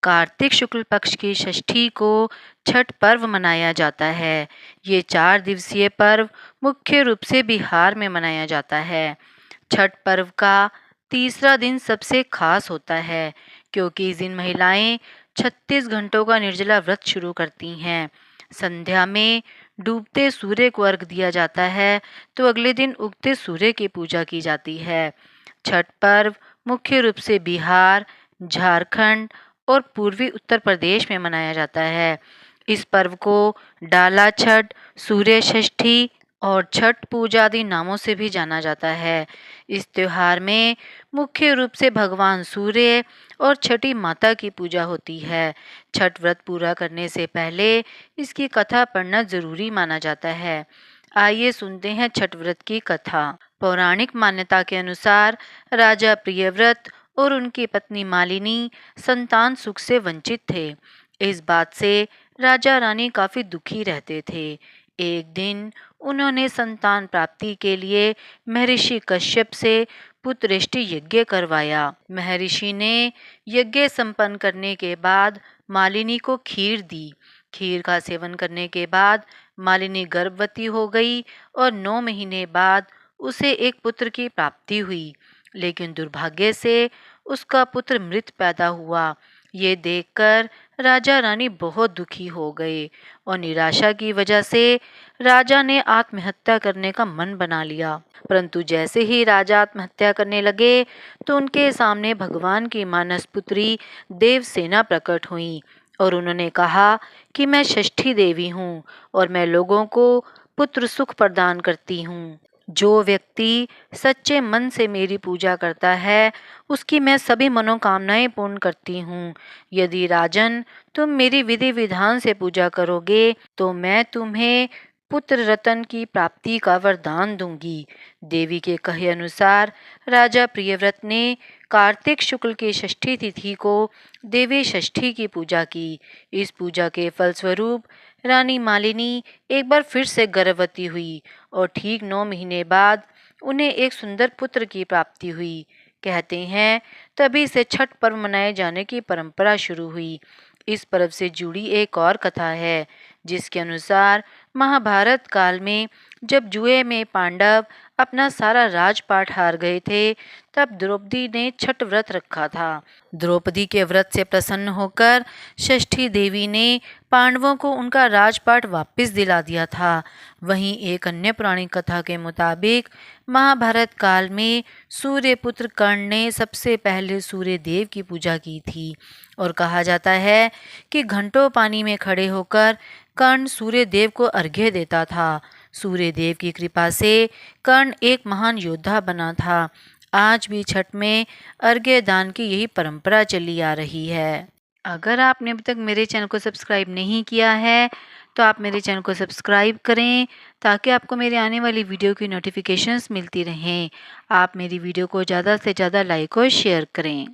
कार्तिक शुक्ल पक्ष की षष्ठी को छठ पर्व मनाया जाता है। ये 4 दिवसीय पर्व मुख्य रूप से बिहार में मनाया जाता है। छठ पर्व का तीसरा दिन सबसे खास होता है क्योंकि इस दिन महिलाएं 36 घंटों का निर्जला व्रत शुरू करती हैं। संध्या में डूबते सूर्य को अर्घ दिया जाता है तो अगले दिन उगते सूर्य की पूजा की जाती है। छठ पर्व मुख्य रूप से बिहार, झारखंड और पूर्वी उत्तर प्रदेश में मनाया जाता है। इस पर्व को डाला छठ, सूर्य षष्ठी और छठ पूजा आदि नामों से भी जाना जाता है। इस त्योहार में मुख्य रूप से भगवान सूर्य और छठी माता की पूजा होती है। छठ व्रत पूरा करने से पहले इसकी कथा पढ़ना जरूरी माना जाता है। आइए सुनते हैं छठ व्रत की कथा। पौराणिक मान्यता के अनुसार राजा प्रियव्रत और उनकी पत्नी मालिनी संतान सुख से वंचित थे। इस बात से राजा रानी काफी दुखी रहते थे। एक दिन उन्होंने संतान प्राप्ति के लिए महर्षि कश्यप से पुत्रेष्टि यज्ञ करवाया। महर्षि ने यज्ञ संपन्न करने के बाद मालिनी को खीर दी। खीर का सेवन करने के बाद मालिनी गर्भवती हो गई और 9 महीने बाद उसे एक पुत्र की प्राप्ति हुई, लेकिन दुर्भाग्य से उसका पुत्र मृत पैदा हुआ। ये देखकर राजा रानी बहुत दुखी हो गए और निराशा की वजह से राजा ने आत्महत्या करने का मन बना लिया। परंतु जैसे ही राजा आत्महत्या करने लगे तो उनके सामने भगवान की मानस पुत्री देवसेना प्रकट हुई और उन्होंने कहा कि मैं षष्ठी देवी हूँ और मैं लोगों को पुत्र सुख प्रदान करती हूँ। जो व्यक्ति सच्चे मन से मेरी पूजा करता है उसकी मैं सभी मनोकामनाएं पूर्ण करती हूँ। यदि राजन तुम मेरी विधि विधान से पूजा करोगे तो मैं तुम्हें पुत्र रतन की प्राप्ति का वरदान दूंगी। देवी के कहे अनुसार राजा प्रियव्रत ने कार्तिक शुक्ल की षष्ठी तिथि को देवी षष्ठी की पूजा की। इस पूजा के फलस्वरूप रानी मालिनी एक बार फिर से गर्भवती हुई और ठीक 9 महीने बाद उन्हें एक सुंदर पुत्र की प्राप्ति हुई। कहते हैं तभी से छठ पर्व मनाए जाने की परंपरा शुरू हुई। इस पर्व से जुड़ी एक और कथा है जिसके अनुसार महाभारत काल में जब जुए में पांडव अपना सारा राजपाट हार गए थे तब द्रौपदी ने छठ व्रत रखा था। द्रौपदी के व्रत से प्रसन्न होकर षष्ठी देवी ने पांडवों को उनका राजपाट वापस दिला दिया था। वहीं एक अन्य पौराणिक कथा के मुताबिक महाभारत काल में सूर्य पुत्र कर्ण ने सबसे पहले सूर्य देव की पूजा की थी और कहा जाता है कि घंटों पानी में खड़े होकर कर्ण सूर्य देव को अर्घ्य देता था। सूर्य देव की कृपा से कर्ण एक महान योद्धा बना था। आज भी छठ में अर्घ्य दान की यही परंपरा चली आ रही है। अगर आपने अभी तक मेरे चैनल को सब्सक्राइब नहीं किया है तो आप मेरे चैनल को सब्सक्राइब करें ताकि आपको मेरे आने वाली वीडियो की नोटिफिकेशंस मिलती रहें। आप मेरी वीडियो को ज़्यादा से ज़्यादा लाइक और शेयर करें।